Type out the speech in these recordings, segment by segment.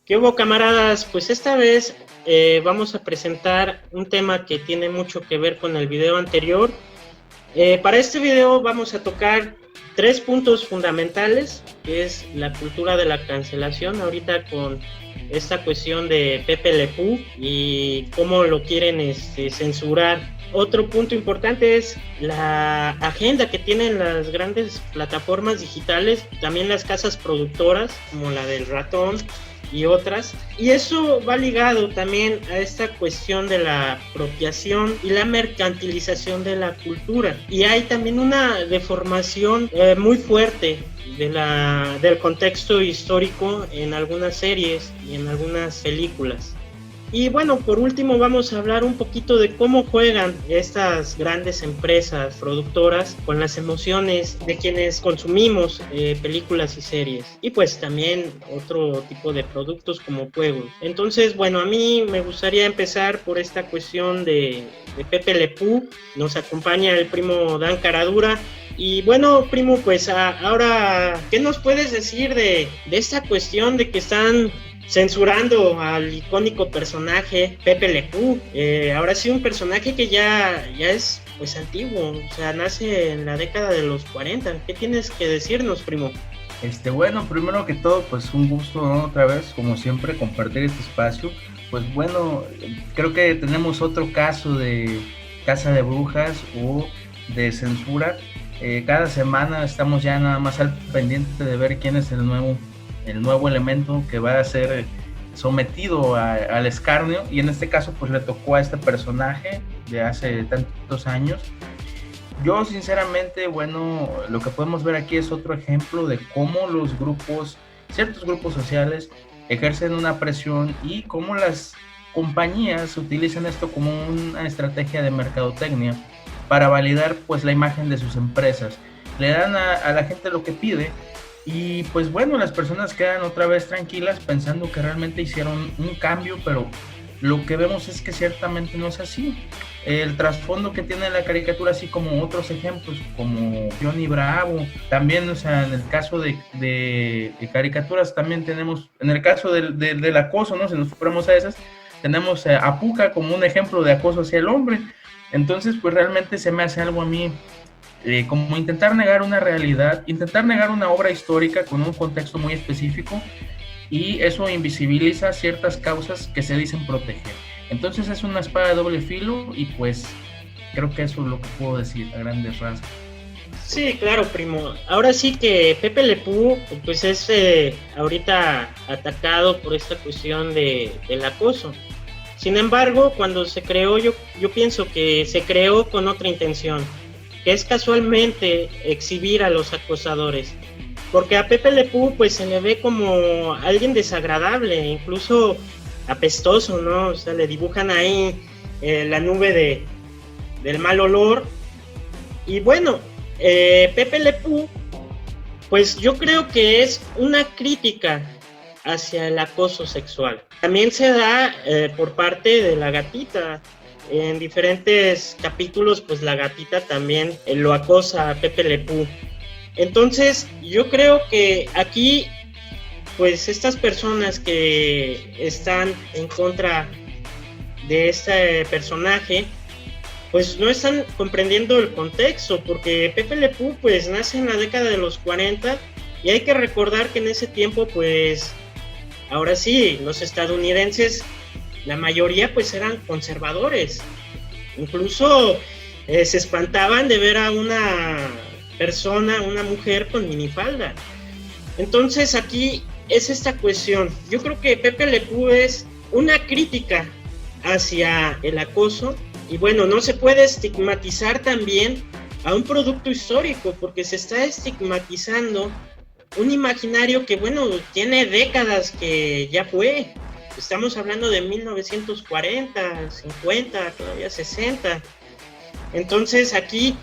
¿Qué hubo, camaradas? Pues esta vez vamos a presentar un tema que tiene mucho que ver con el video anterior. Para este video vamos a tocar tres puntos fundamentales, que es la cultura de la cancelación, ahorita con esta cuestión de Pepe Le Pew y cómo lo quieren censurar. Otro punto importante es la agenda que tienen las grandes plataformas digitales, también las casas productoras, como la del Ratón y otras, y eso va ligado también a esta cuestión de la apropiación y la mercantilización de la cultura, y hay también una deformación muy fuerte del contexto histórico en algunas series y en algunas películas. Y bueno, por último vamos a hablar un poquito de cómo juegan estas grandes empresas productoras con las emociones de quienes consumimos películas y series. Y pues también otro tipo de productos como juegos. Entonces, bueno, a mí me gustaría empezar por esta cuestión de Pepe Le Pew. Nos acompaña el primo Dan Caradura. Y bueno, primo, pues ahora, ¿qué nos puedes decir de esta cuestión de que están censurando al icónico personaje Pepe Le Pew? Ahora sí, un personaje que ya es pues antiguo, o sea, nace en la década de los 40. ¿Qué tienes que decirnos, primo? Bueno, primero que todo, pues un gusto, ¿no? Otra vez, como siempre, compartir este espacio. Pues bueno, creo que tenemos otro caso de Casa de Brujas o de censura. Cada semana estamos ya nada más al pendiente de ver quién es el nuevo elemento que va a ser sometido al escarnio, y en este caso pues le tocó a este personaje de hace tantos años. Yo sinceramente, bueno, lo que podemos ver aquí es otro ejemplo de cómo ciertos grupos sociales ejercen una presión y cómo las compañías utilizan esto como una estrategia de mercadotecnia para validar pues la imagen de sus empresas. Le dan a la gente lo que pide y pues bueno, las personas quedan otra vez tranquilas pensando que realmente hicieron un cambio, pero lo que vemos es que ciertamente no es así. El trasfondo que tiene la caricatura, así como otros ejemplos, como Johnny Bravo, también, o sea, en el caso de caricaturas, también tenemos, en el caso del acoso, ¿no? Si nos fuéramos a esas, tenemos a Pucca como un ejemplo de acoso hacia el hombre. Entonces, pues realmente se me hace algo a mí como intentar negar una realidad, intentar negar una obra histórica con un contexto muy específico, y eso invisibiliza ciertas causas que se dicen proteger. Entonces es una espada de doble filo y pues creo que eso es lo que puedo decir a grandes rasgos. Sí, claro, primo. Ahora sí que Pepe Le Pew pues es ahorita atacado por esta cuestión del acoso. Sin embargo, cuando se creó, yo pienso que se creó con otra intención, que es casualmente exhibir a los acosadores. Porque a Pepe Le Pew pues se le ve como alguien desagradable, incluso apestoso, ¿no? O sea, le dibujan ahí la nube del mal olor. Y bueno, Pepe Le Pew, pues yo creo que es una crítica hacia el acoso sexual. También se da por parte de la gatita. En diferentes capítulos, pues la gatita también lo acosa a Pepe Le Pew. Entonces, yo creo que aquí, pues estas personas que están en contra de este personaje, pues no están comprendiendo el contexto, porque Pepe Le Pew pues nace en la década de los 40 y hay que recordar que en ese tiempo pues ahora sí, los estadounidenses, la mayoría pues eran conservadores, incluso se espantaban de ver a una persona, una mujer con minifalda. Entonces aquí es esta cuestión, yo creo que Pepe Le Pew es una crítica hacia el acoso. Y bueno, no se puede estigmatizar también a un producto histórico, porque se está estigmatizando un imaginario que, bueno, tiene décadas que ya fue. Estamos hablando de 1940, 50, todavía 60. Entonces aquí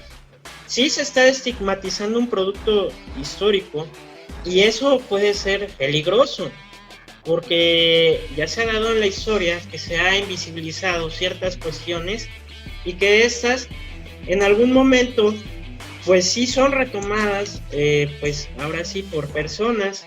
sí se está estigmatizando un producto histórico y eso puede ser peligroso, porque ya se ha dado en la historia que se ha invisibilizado ciertas cuestiones y que estas en algún momento pues sí son retomadas, pues ahora sí por personas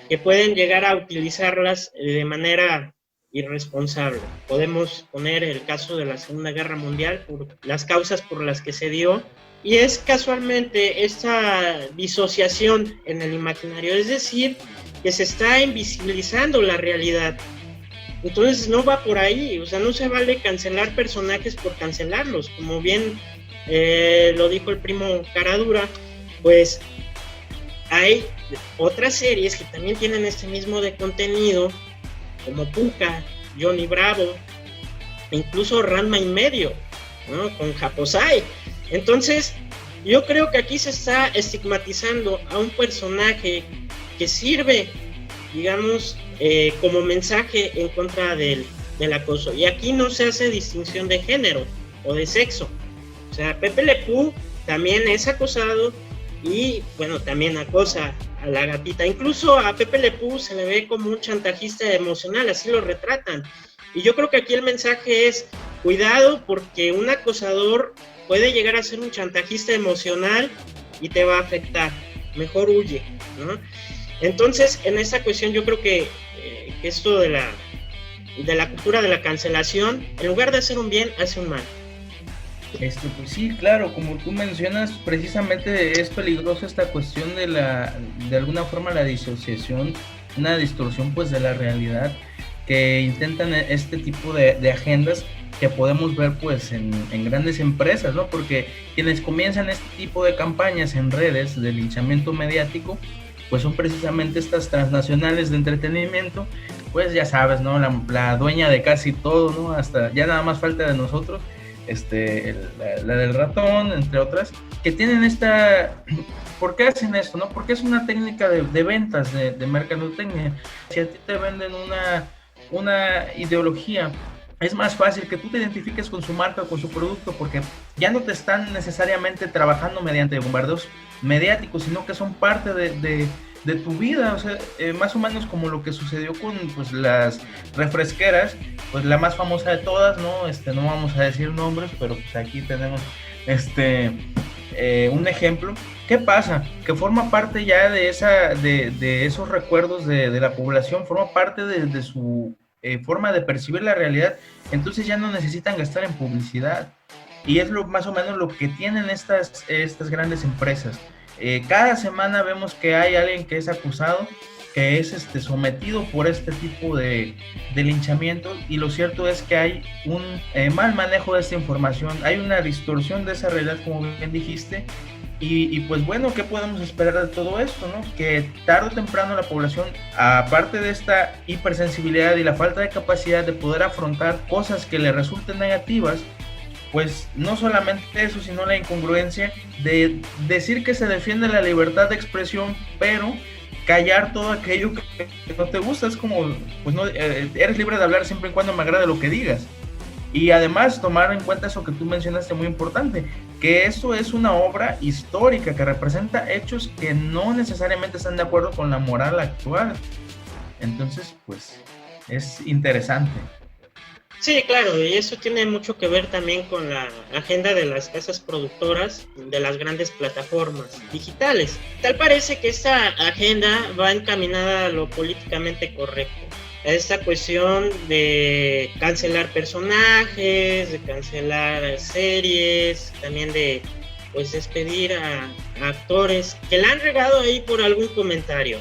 que pueden llegar a utilizarlas de manera irresponsable. Podemos poner el caso de la Segunda Guerra Mundial por las causas por las que se dio, y es casualmente esta disociación en el imaginario, es decir, que se está invisibilizando la realidad. Entonces no va por ahí, o sea, no se vale cancelar personajes por cancelarlos, como bien lo dijo el primo Caradura, pues hay otras series que también tienen este mismo de contenido, como Pucca, Johnny Bravo, e incluso Ranma y medio, ¿no? Con Japosai. Entonces, yo creo que aquí se está estigmatizando a un personaje que sirve, digamos, como mensaje en contra del acoso. Y aquí no se hace distinción de género o de sexo. O sea, Pepe Le Pew también es acosado y, bueno, también acosa a la gatita. Incluso a Pepe Le Pew se le ve como un chantajista emocional, así lo retratan. Y yo creo que aquí el mensaje es, cuidado, porque un acosador puede llegar a ser un chantajista emocional y te va a afectar. Mejor huye, ¿no? Entonces, en esta cuestión yo creo que esto de la cultura de la cancelación, en lugar de hacer un bien, hace un mal. Pues sí, claro, como tú mencionas, precisamente es peligroso esta cuestión de alguna forma la disociación, una distorsión pues de la realidad, que intentan este tipo de agendas que podemos ver pues en grandes empresas, ¿no? Porque quienes comienzan este tipo de campañas en redes de linchamiento mediático, pues son precisamente estas transnacionales de entretenimiento, pues ya sabes, ¿no? La dueña de casi todo, ¿no? Hasta ya nada más falta de nosotros, la del ratón, entre otras, que tienen esta... ¿Por qué hacen esto, no? Porque es una técnica de ventas, de mercadotecnia. Si a ti te venden una ideología, es más fácil que tú te identifiques con su marca o con su producto, porque ya no te están necesariamente trabajando mediante bombardeos mediáticos, sino que son parte de tu vida. O sea, más o menos como lo que sucedió con pues las refresqueras, pues la más famosa de todas, ¿no? No vamos a decir nombres, pero pues aquí tenemos un ejemplo. ¿Qué pasa? Que forma parte ya de esos recuerdos de la población, forma parte de su forma de percibir la realidad. Entonces ya no necesitan gastar en publicidad, y es más o menos lo que tienen estas grandes empresas. Cada semana vemos que hay alguien que es acusado, que es sometido por este tipo de linchamiento, y lo cierto es que hay un mal manejo de esta información, hay una distorsión de esa realidad, como bien dijiste. Y pues bueno, ¿qué podemos esperar de todo esto, no? Que tarde o temprano la población, aparte de esta hipersensibilidad y la falta de capacidad de poder afrontar cosas que le resulten negativas, pues no solamente eso, sino la incongruencia de decir que se defiende la libertad de expresión, pero callar todo aquello que no te gusta. Es como, pues no, eres libre de hablar siempre y cuando me agrade lo que digas. Y además tomar en cuenta eso que tú mencionaste, muy importante, que esto es una obra histórica que representa hechos que no necesariamente están de acuerdo con la moral actual. Entonces, pues, es interesante. Sí, claro, y eso tiene mucho que ver también con la agenda de las casas productoras, de las grandes plataformas digitales. Tal parece que esta agenda va encaminada a lo políticamente correcto, a esta cuestión de cancelar personajes, de cancelar series, también de pues despedir a actores que la han regado ahí por algún comentario.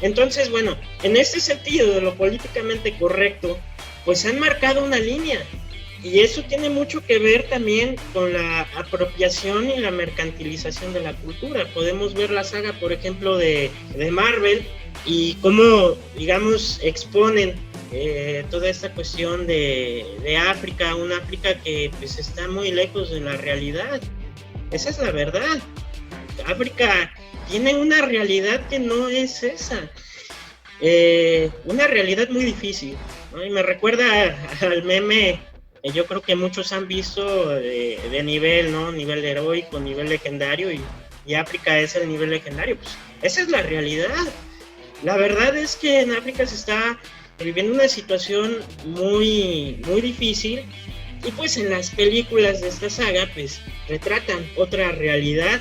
Entonces, bueno, en este sentido de lo políticamente correcto, pues han marcado una línea, y eso tiene mucho que ver también con la apropiación y la mercantilización de la cultura. Podemos ver la saga, por ejemplo, de Marvel, y cómo, digamos, exponen toda esta cuestión de África, una África que pues está muy lejos de la realidad. Esa es la verdad. África tiene una realidad que no es esa, una realidad muy difícil, ¿no? Y me recuerda al meme que yo creo que muchos han visto de nivel, ¿no? Nivel heroico, nivel legendario, y África es el nivel legendario. Pues esa es la realidad. La verdad es que en África se está viviendo una situación muy, muy difícil, y pues en las películas de esta saga pues retratan otra realidad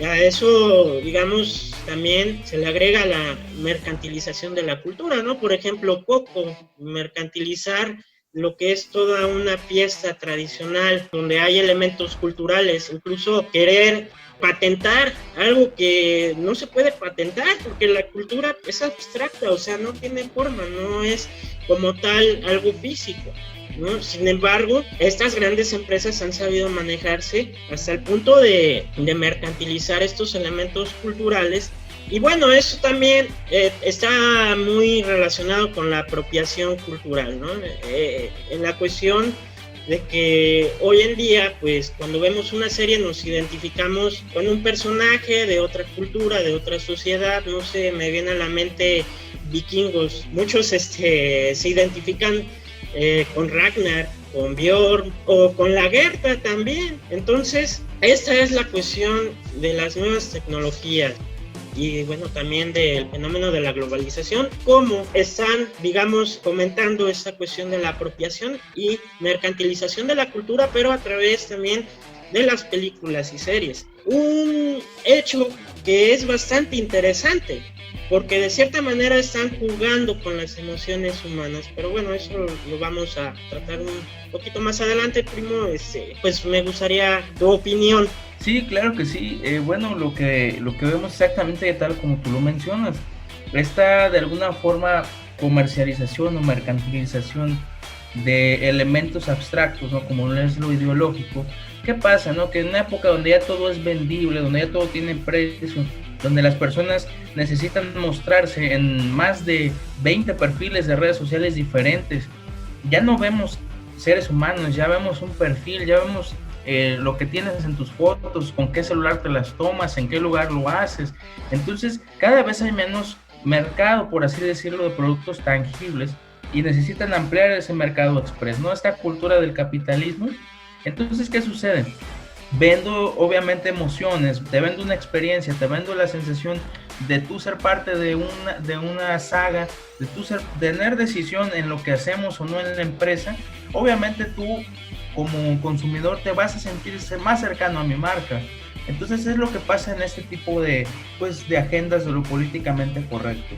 A eso, digamos, también se le agrega la mercantilización de la cultura, ¿no? Por ejemplo, Coco, mercantilizar lo que es toda una fiesta tradicional, donde hay elementos culturales, incluso querer patentar algo que no se puede patentar, porque la cultura es abstracta, o sea, no tiene forma, no es como tal algo físico, ¿no? Sin embargo, estas grandes empresas han sabido manejarse hasta el punto de mercantilizar estos elementos culturales. Y bueno, eso también está muy relacionado con la apropiación cultural, ¿no? En la cuestión de que hoy en día, pues cuando vemos una serie nos identificamos con un personaje de otra cultura, de otra sociedad, no sé, me viene a la mente Vikingos, muchos se identifican con Ragnar, con Bjorn o con la Gerta también. Entonces, esta es la cuestión de las nuevas tecnologías y bueno, también del fenómeno de la globalización, cómo están, digamos, comentando esta cuestión de la apropiación y mercantilización de la cultura, pero a través también de las películas y series. Un hecho que es bastante interesante, porque de cierta manera están jugando con las emociones humanas, pero bueno, eso lo vamos a tratar un poquito más adelante, primo. Pues me gustaría tu opinión. Sí, claro que sí. Bueno, lo que vemos exactamente tal como tú lo mencionas, esta de alguna forma comercialización o mercantilización de elementos abstractos, ¿no? Como es lo ideológico. ¿Qué pasa, no? Que en una época donde ya todo es vendible, donde ya todo tiene precio, donde las personas necesitan mostrarse en más de 20 perfiles de redes sociales diferentes, ya no vemos seres humanos, ya vemos un perfil, ya vemos lo que tienes en tus fotos, con qué celular te las tomas, en qué lugar lo haces. Entonces, cada vez hay menos mercado, por así decirlo, de productos tangibles y necesitan ampliar ese mercado express, ¿no? Esta cultura del capitalismo. Entonces, ¿qué sucede? Vendo obviamente emociones, te vendo una experiencia, te vendo la sensación de tú ser parte de una saga, de tú tener decisión en lo que hacemos o no en la empresa. Obviamente tú como consumidor te vas a sentirse más cercano a mi marca. Entonces es lo que pasa en este tipo de agendas de lo políticamente correcto.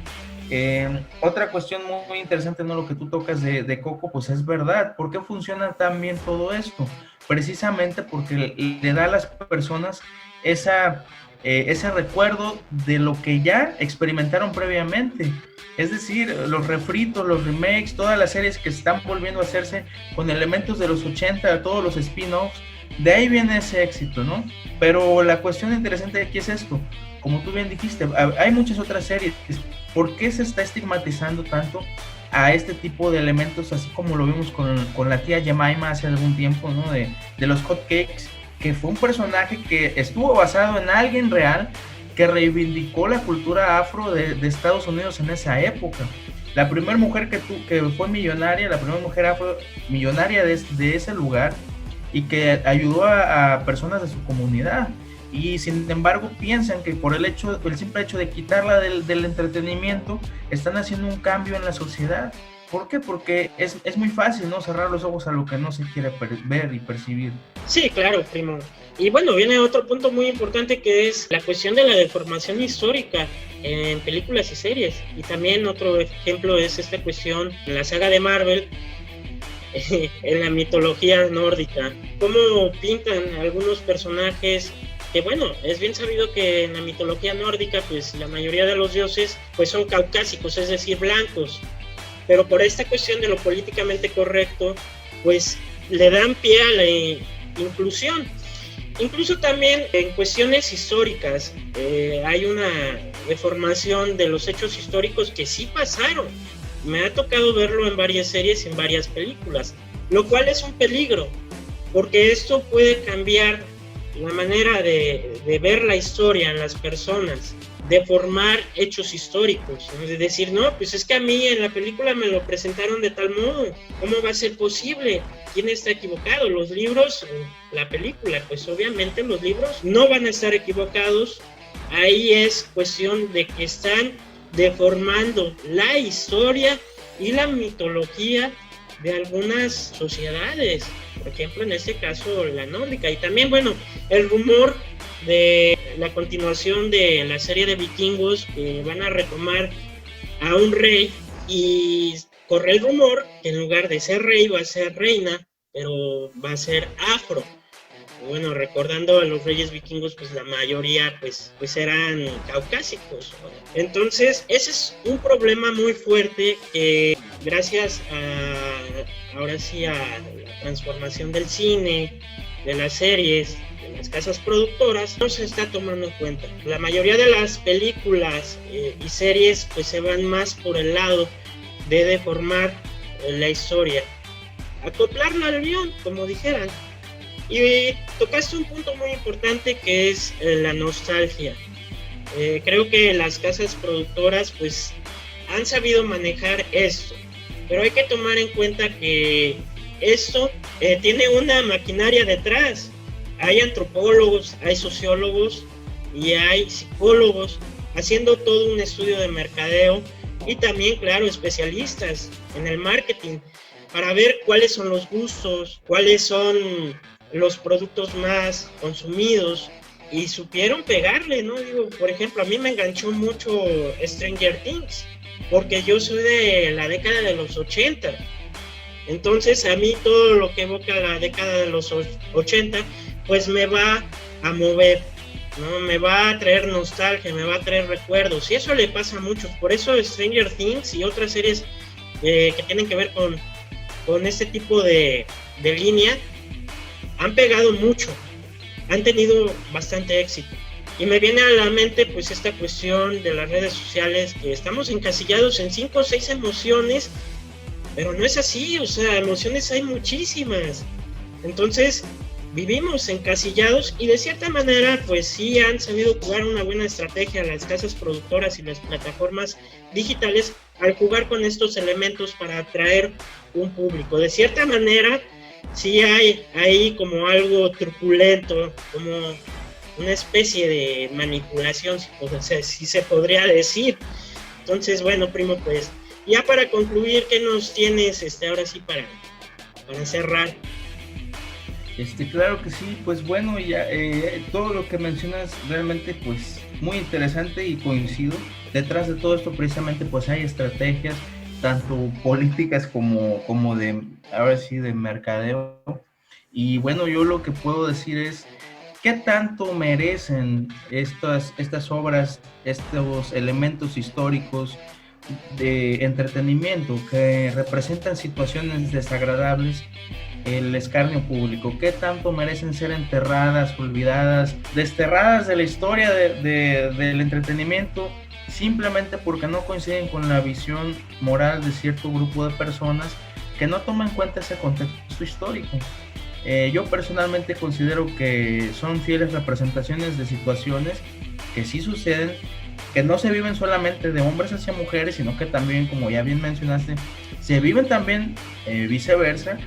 Otra cuestión muy interesante, ¿no? Lo que tú tocas de Coco, pues es verdad. ¿Por qué funciona tan bien todo esto? Precisamente porque le da a las personas ese recuerdo de lo que ya experimentaron previamente. Es decir, los refritos, los remakes, todas las series que están volviendo a hacerse con elementos de los 80, todos los spin-offs, de ahí viene ese éxito, ¿no? Pero la cuestión interesante aquí es esto. Como tú bien dijiste, hay muchas otras series. ¿Por qué se está estigmatizando tanto a este tipo de elementos, así como lo vimos con la tía Jemima hace algún tiempo, ¿no? De los hotcakes, que fue un personaje que estuvo basado en alguien real, que reivindicó la cultura afro de Estados Unidos en esa época. La primera mujer que fue millonaria, la primera mujer afro millonaria de ese lugar, y que ayudó a personas de su comunidad. Y sin embargo piensan que por el simple hecho de quitarla del entretenimiento, están haciendo un cambio en la sociedad. ¿Por qué? Porque es muy fácil, ¿no? Cerrar los ojos a lo que no se quiere ver y percibir. Sí, claro, primo. Y bueno, viene otro punto muy importante, que es la cuestión de la deformación histórica en películas y series. Y también otro ejemplo es esta cuestión en la saga de Marvel, en la mitología nórdica. Cómo pintan algunos personajes que, bueno, es bien sabido que en la mitología nórdica, pues la mayoría de los dioses pues son caucásicos, es decir, blancos. Pero por esta cuestión de lo políticamente correcto, pues le dan pie a la inclusión. Incluso también en cuestiones históricas hay una deformación de los hechos históricos que sí pasaron. Me ha tocado verlo en varias series y en varias películas, lo cual es un peligro, porque esto puede cambiar la manera de ver la historia en las personas, de formar hechos históricos, ¿no? De decir, no, pues es que a mí en la película me lo presentaron de tal modo, ¿cómo va a ser posible? ¿Quién está equivocado? ¿Los libros o la película? Pues obviamente los libros no van a estar equivocados. Ahí es cuestión de que están deformando la historia y la mitología de algunas sociedades, por ejemplo en este caso la nórdica. Y también, bueno, el rumor de la continuación de la serie de vikingos, que van a retomar a un rey, y corre el rumor que en lugar de ser rey va a ser reina, pero va a ser afro. Bueno, recordando a los reyes vikingos, pues la mayoría pues eran caucásicos. Entonces, ese es un problema muy fuerte que gracias ahora sí a la transformación del cine, de las series, de las casas productoras, no se está tomando en cuenta. La mayoría de las películas y series pues se van más por el lado de deformar la historia, acoplarla al guión, como dijeran. Y tocaste un punto muy importante, que es la nostalgia. Creo que las casas productoras pues han sabido manejar esto, pero hay que tomar en cuenta que esto tiene una maquinaria detrás. Hay antropólogos, hay sociólogos y hay psicólogos haciendo todo un estudio de mercadeo, y también, claro, especialistas en el marketing para ver cuáles son los gustos, cuáles son los productos más consumidos, y supieron pegarle, ¿no? Digo, por ejemplo, a mí me enganchó mucho Stranger Things, porque yo soy de la década de los 80. Entonces a mí todo lo que evoca la década de los 80 pues me va a mover, ¿no? Me va a traer nostalgia, me va a traer recuerdos, y eso le pasa a muchos. Por eso Stranger Things y otras series que tienen que ver con este tipo de línea han pegado mucho, han tenido bastante éxito. Y me viene a la mente pues esta cuestión de las redes sociales, que estamos encasillados en 5 o 6 emociones, pero no es así. O sea, emociones hay muchísimas. Entonces vivimos encasillados, y de cierta manera pues sí han sabido jugar una buena estrategia las casas productoras y las plataformas digitales al jugar con estos elementos para atraer un público. De cierta manera sí hay ahí como algo truculento, como una especie de manipulación, si se podría decir. Entonces, bueno, primo, pues ya para concluir, ¿qué nos tienes ahora sí para cerrar? Claro que sí, pues bueno, ya todo lo que mencionas realmente pues muy interesante, y coincido. Detrás de todo esto precisamente pues hay estrategias, tanto políticas como de, ahora sí, de mercadeo. Y bueno, yo lo que puedo decir es, ¿qué tanto merecen estas obras, estos elementos históricos de entretenimiento que representan situaciones desagradables, el escarnio público? ¿Qué tanto merecen ser enterradas, olvidadas, desterradas de la historia del entretenimiento, simplemente porque no coinciden con la visión moral de cierto grupo de personas que no toman en cuenta ese contexto histórico? Yo personalmente considero que son fieles representaciones de situaciones que sí suceden, que no se viven solamente de hombres hacia mujeres, sino que también, como ya bien mencionaste, se viven también viceversa.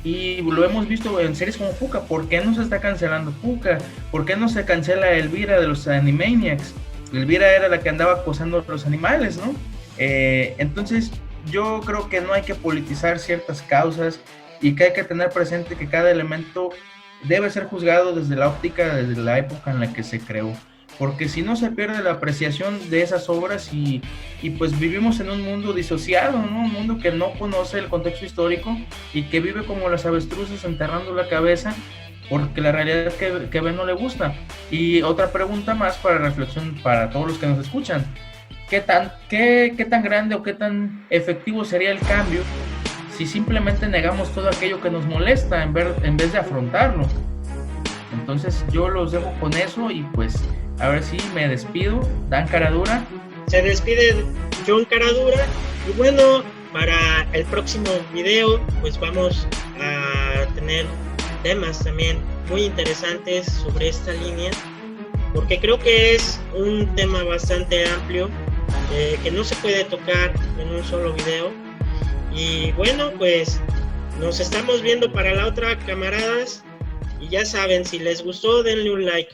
Y lo hemos visto en series como Pucca. ¿Por qué no se está cancelando Pucca? ¿Por qué no se cancela Elvira de los Animaniacs? Elvira era la que andaba acosando a los animales, ¿no? Entonces yo creo que no hay que politizar ciertas causas, y que hay que tener presente que cada elemento debe ser juzgado desde la óptica, desde la época en la que se creó, porque si no se pierde la apreciación de esas obras, y pues vivimos en un mundo disociado, ¿no? Un mundo que no conoce el contexto histórico y que vive como las avestruces enterrando la cabeza porque la realidad que ve no le gusta. Y otra pregunta más para reflexión para todos los que nos escuchan: ¿qué tan grande o qué tan efectivo sería el cambio si simplemente negamos todo aquello que nos molesta en vez de afrontarlo? Entonces yo los dejo con eso, y pues a ver si me despido. Dan Caradura. Se despide John Caradura, y bueno, para el próximo video pues vamos a tener temas también muy interesantes sobre esta línea, porque creo que es un tema bastante amplio que no se puede tocar en un solo video. Y bueno, pues nos estamos viendo para la otra, camaradas, y ya saben, si les gustó denle un like.